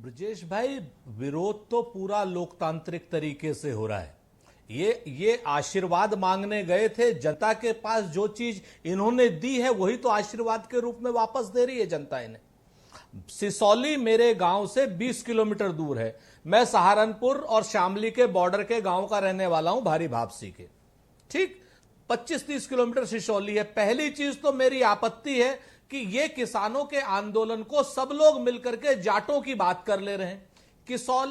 ब्रजेश भाई, विरोध तो पूरा लोकतांत्रिक तरीके से हो रहा है। ये आशीर्वाद मांगने गए थे, जनता के पास जो चीज इन्होंने दी है वही तो आशीर्वाद के रूप में वापस दे रही है जनता इन्हें। सिसौली मेरे गांव से 20 किलोमीटर दूर है। मैं सहारनपुर और शामली के बॉर्डर के गांव का रहने वाला हूं, भारी भापसी के। ठीक 25-30 किलोमीटर सिसौली है। पहली चीज तो मेरी आपत्ति है कि ये किसानों के आंदोलन को सब लोग मिलकर के जाटों की बात कर ले रहे हैं।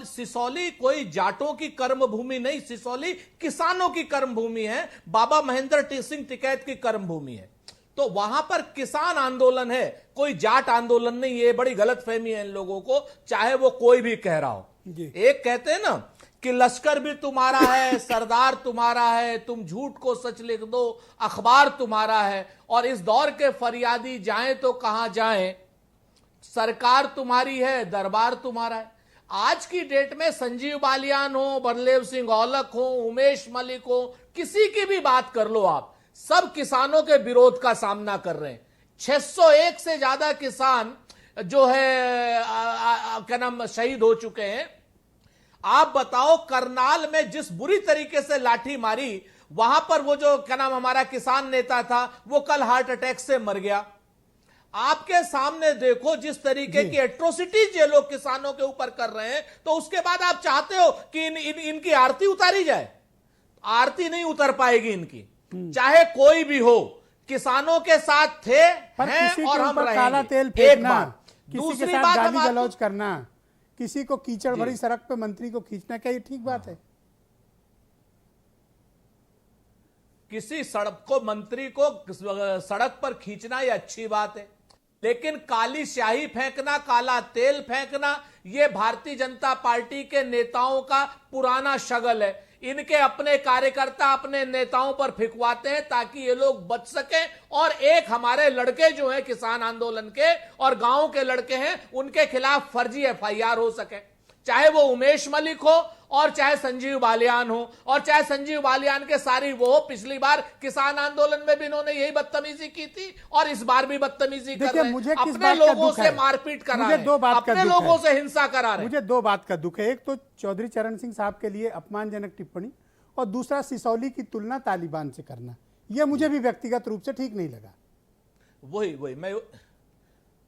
सिसौली कोई जाटों की कर्म भूमि नहीं, सिसौली किसानों की कर्म भूमि है, बाबा महेंद्र सिंह टिकैत की कर्म भूमि है। तो वहां पर किसान आंदोलन है, कोई जाट आंदोलन नहीं। ये बड़ी गलतफहमी है इन लोगों को, चाहे वो कोई भी कह रहा हो। एक कहते हैं ना कि लश्कर भी तुम्हारा है, सरदार तुम्हारा है, तुम झूठ को सच लिख दो, अखबार तुम्हारा है, और इस दौर के फरियादी जाएं तो कहां जाएं, सरकार तुम्हारी है, दरबार तुम्हारा है। आज की डेट में संजीव बालियान हो, बलदेव सिंह औलख हो, उमेश मलिक हो, किसी की भी बात कर लो आप, सब किसानों के विरोध का सामना कर रहे हैं। 601 से ज्यादा किसान जो है क्या नाम शहीद हो चुके हैं। आप बताओ, करनाल में जिस बुरी तरीके से लाठी मारी, वहां पर वो जो क्या नाम हमारा किसान नेता था, वो कल हार्ट अटैक से मर गया। आपके सामने देखो जिस तरीके की एट्रोसिटीज ये लोग किसानों के ऊपर कर रहे हैं, तो उसके बाद आप चाहते हो कि इनकी आरती उतारी जाए? आरती नहीं उतर पाएगी इनकी, चाहे कोई भी हो। किसानों के साथ थे, हैं और हम रहेंगे। काला तेल फेंकना, किसी के साथ गाली गलौज करना, किसी को कीचड़ भरी सड़क पे मंत्री को खींचना, क्या ये ठीक बात है? किसी सड़क को मंत्री को सड़क पर खींचना ये अच्छी बात है, लेकिन काली स्याही फेंकना, काला तेल फेंकना, ये भारतीय जनता पार्टी के नेताओं का पुराना शगल है। इनके अपने कार्यकर्ता अपने नेताओं पर फिकवाते हैं ताकि ये लोग बच सकें, और एक हमारे लड़के जो हैं किसान आंदोलन के और गांव के लड़के हैं, उनके खिलाफ फर्जी एफआईआर हो सके। चाहे वो उमेश मलिक हो और चाहे संजीव बालियान हो, और चाहे संजीव बालियान के सारी वो हो। पिछली बार किसान आंदोलन में भी इन्होंने यही बदतमीजी की थी और इस बार भी बदतमीजी कर रहे हैं। अपने लोगों से मारपीट करा रहे हैं, अपने लोगों से हिंसा करा रहे हैं। मुझे दो बात का दुख है। एक तो चौधरी चरण सिंह साहब के लिए अपमानजनक टिप्पणी, और दूसरा सिसौली की तुलना तालिबान से करना, यह मुझे भी व्यक्तिगत रूप से ठीक नहीं लगा। वही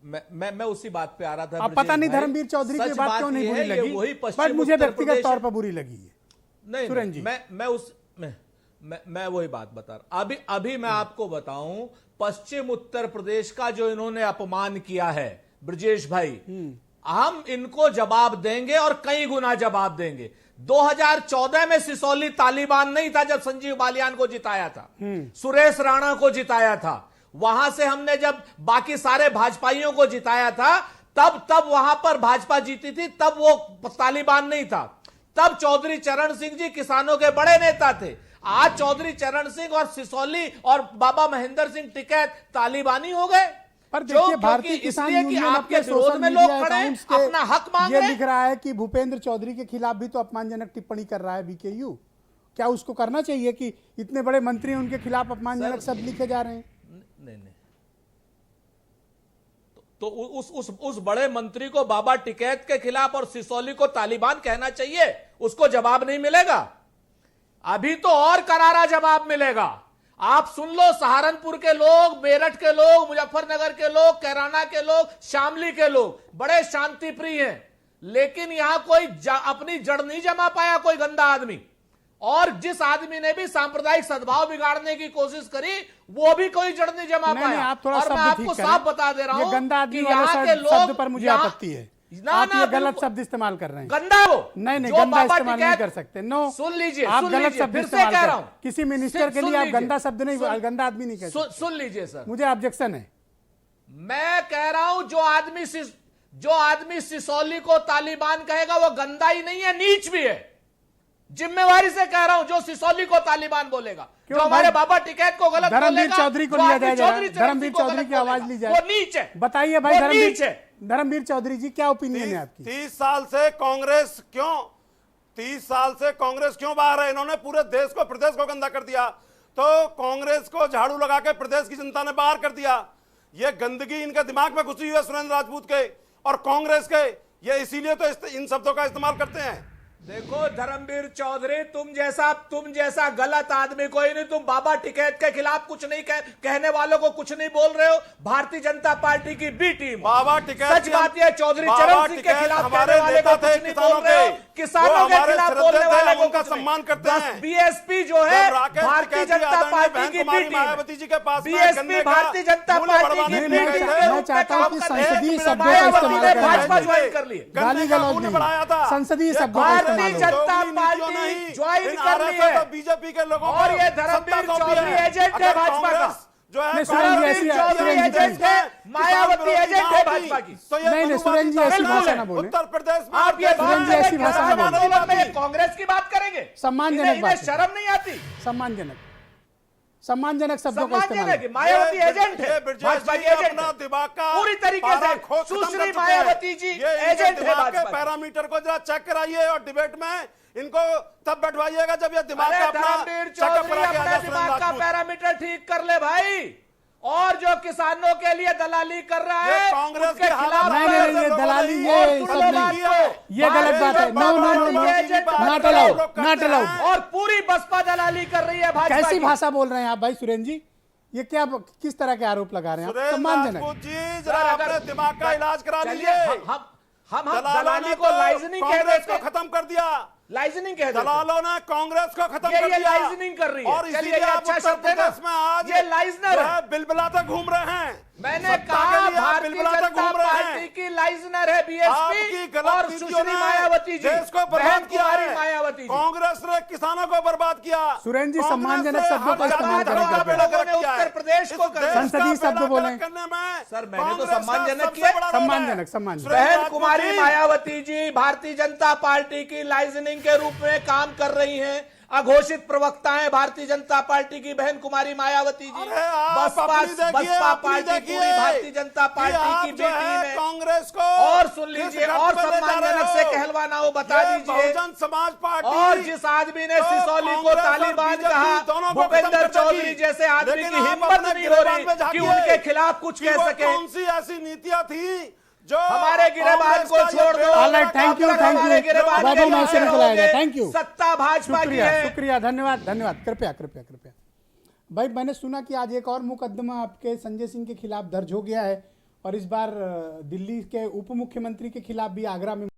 मैं उसी बात पे आ रहा था। अब पता नहीं धर्मवीर चौधरी की बात क्यों नहीं बुरी लगी, पर मुझे व्यक्तिगत तौर पर बुरी लगी है। नहीं, सुरेंद्र जी, मैं वही बात बता रहा। अभी मैं आपको बताऊं, पश्चिम उत्तर प्रदेश का जो इन्होंने अपमान किया है ब्रजेश भाई, हम इनको जवाब देंगे और कई गुना जवाब देंगे। 2014 में सिसौली तालिबान नहीं था जब संजीव बालियान को जिताया था, सुरेश राणा को जिताया था। वहां से हमने जब बाकी सारे भाजपाइयों को जिताया था, तब वहां पर भाजपा जीती थी, तब वो तालिबान नहीं था। तब चौधरी चरण सिंह जी किसानों के बड़े नेता थे। आज चौधरी चरण सिंह और सिसौली और बाबा महेंद्र सिंह टिकैत तालिबानी हो गए। पर देखिए, भारतीय किसान यूनियन आपके विरोध में लोग खड़े हैं, अपना हक मांग रहे हैं। ये दिख रहा है कि भूपेंद्र चौधरी के खिलाफ भी तो अपमानजनक टिप्पणी कर रहा है बीकेयू। क्या उसको करना चाहिए कि इतने बड़े मंत्री उनके खिलाफ अपमानजनक शब्द लिखे जा रहे हैं? नहीं, तो उस बड़े मंत्री को बाबा टिकैत के खिलाफ और सिसौली को तालिबान कहना चाहिए? उसको जवाब नहीं मिलेगा। अभी तो और करारा जवाब मिलेगा। आप सुन लो, सहारनपुर के लोग, मेरठ के लोग, मुजफ्फरनगर के लोग, कैराना के लोग, शामली के लोग बड़े शांति प्रिय हैं, लेकिन यहां कोई अपनी जड़ नहीं जमा पाया, कोई गंदा आदमी। और जिस आदमी ने भी सांप्रदायिक सद्भाव बिगाड़ने की कोशिश करी, वो भी कोई जड़ नहीं जमा पाया। और मैं आपको साफ बता दे रहा हूं, गंदा आदमी वाले शब्द पर मुझे आपत्ति है। आप ये गलत शब्द इस्तेमाल कर रहे हैं। गंदा हो? नहीं, गंदा इस्तेमाल नहीं कर सकते। नो, सुन लीजिए, आप गलत शब्द इस्तेमाल कर रहे हैं। किसी मिनिस्टर के लिए आप गंदा शब्द नहीं, गंदा आदमी नहीं कहते। सुन लीजिए सर, मुझे ऑब्जेक्शन है। मैं कह रहा हूं, जो आदमी सिसौली को तालिबान कहेगा वो गंदा ही नहीं है, नीच भी है। जिम्मेवारी से कह रहा हूं, जो सिसौली को तालिबान बोलेगा, जो हमारे बाबा टिकैत को गलत बोलेगा, धर्मवीर चौधरी को लिया जाए, धर्मवीर चौधरी की आवाज ली जाए, वो नीच है। बताइए भाई धर्मवीर चौधरी जी, क्या ओपिनियन है आपकी? 30 साल से कांग्रेस क्यों बाहर है? इन्होंने पूरे देश को, प्रदेश को गंदा कर दिया, तो कांग्रेस को झाड़ू लगा के प्रदेश की जनता ने बाहर कर दिया। ये गंदगी इनके दिमाग में घुसी हुई है सुरेंद्र राजपूत के और कांग्रेस के। ये इसीलिए तो इन शब्दों का इस्तेमाल करते हैं। देखो धर्मवीर चौधरी, तुम जैसा गलत आदमी कोई नहीं। तुम बाबा टिकैत के खिलाफ कुछ नहीं कहने वालों को कुछ नहीं बोल रहे हो। भारतीय जनता पार्टी की बी टीम बाबा टिकैत, सच बात यह चौधरी चरण सिंह के खिलाफ कहने वाले को कुछ नहीं बोल रहे हो। किसानों के खिलाफ बोलने वाले को उनका सम्मान करते हैं। बीएसपी जो है भारतीय जनता पार्टी की बी टीम, मायावती जी के पास बीएसपी भारतीय जनता पार्टी की बी टीम मैं चाहता हूं कि संसदीय शब्दों का इस्तेमाल करें। भाजपा ज्वाइन कर लिए। गाली गलौज नहीं, बढ़ाया था। संसदीय शब्दों का भारतीय इस्तेमाल हो। जनता पार्टी ज्वाइन कर ली है बीजेपी के लोगों और ये धर्मवीर चौधरी एजेंट है भाजपा का। जो है धर्मवीर चौधरी एजेंट है, मायावती एजेंट है भाजपा की। नहीं सुरेंद्र जी ऐसी भाषा ना बोले। उत्तर प्रदेश में आप ये सुरेंद्र जी ऐसी भाषा ना बोले। आंदोलन में ये कांग्रेस की बात करेंगे, सम्मानजनक बात है। शर्म नहीं आती? सम्मानजनक शब्दों का इस्तेमाल सम्मानजनक है। मायावती एजेंट है, भाजपा की एजेंट है पूरी तरीके से। सुश्री मायावती जी एजेंट है भाजपा की। पैरामीटर को जरा चेक कराइए और डिबेट में इनको तब बैठवाइएगा जब ये दिमाग का अपना धर्मवीर चेकअप चौधरी करा के अपना आएगा। दिमाग का पैरामीटर ठीक कर ले भाई। और जो किसानों के लिए दलाली कर रहा ये है कांग्रेस उसके की खिलाफ नहीं नहीं नहीं, ये दलाली ये सब नहीं, ये गलत बात है। No no no no, not allowed, not allowed. और पूरी बसपा दलाली कर रही है भाजपा कैसी की। भाषा बोल रहे हैं आप भाई सुरेंद्र जी? ये क्या किस तरह के आरोप लगा रहे हैं आप? सुरेश सम्मानजनक। राजपूत जी जरा अपने दिमाग का इलाज करा चलिए, लीजिए। हम दलालों दलाली ने को लाइजनिंग कह कांग्रेस देते को खत्म कर दिया। लाइजनिंग कह देते दलालों ने कांग्रेस को खत्म ये कर दिया। लाइजनिंग कर रही है। और चलिए, इसीलिए ये आप अच्छा उत्तर शब्द है ना। प्रदेश में आज ये लाइजनर जो है। बिलबिलाते घूम रहे हैं। मैंने सत्ता कहा के लिए आप भारतीय बिलबिलाते जनता घूम रहे पार्टी हैं। की लाइजनर है आपकी बीएसपी गलत और नीतियों सुश्री ने मायावती जी, देश को बहन बर्बाद किया कुमारी है। मायावती जी। कांग्रेस ने किसानों को बर्बाद किया। सुरेंद्र जी, कांग्रेस सम्मानजनक ने शब्दों का हर इस्तेमाल जाति करें का कृपया। बेड़ा गर्क लोगों ने किया है। उत्तर प्रदेश को इस देश संसदीय का शब्द बेड़ा बोलें। गर्क करने में सर, मैंने तो कांग्रेस का सम्मानजनक सबसे किया। बड़ा रोल है। सम्मानजनक, सम्मानजनक। बहन कुमारी मायावती जी भारतीय जनता पार्टी की लाइजनिंग के रूप में काम कर रही हैं। अघोषित प्रवक्ता है भारतीय जनता पार्टी की बहन कुमारी मायावती जी। अरे आप बसपा पार्टी पूरी भारतीय जनता पार्टी की बी टीम है। कांग्रेस को और सुन लीजिए और सम्मानजनक से कहलवाना हो बता दीजिए। बहुजन समाज पार्टी और जिस आदमी ने सिसोली को तालिबान कहा, भूपेंद्र चौधरी जैसे आदमी की हिम्मत नहीं हो रही कि उनके खिलाफ कुछ कह सके। कौन सी ऐसी नीतियां थी जो हमारे गिरेबान को छोड़ दो। ऑलराइट, थैंक यू, थैंक हमारे यू। गिरेबान बाबू के मौसम लिए बुलाएगा, होंगे। Thank you. सत्ता भाजपा की शुक्रिया है। शुक्रिया, धन्यवाद धन्यवाद। कृपया कृपया कृपया भाई, मैंने सुना कि आज एक और मुकदमा आपके संजय सिंह के खिलाफ दर्ज हो गया है और इस बार दिल्ली के उप मुख्यमंत्री के खिलाफ भी आगरा में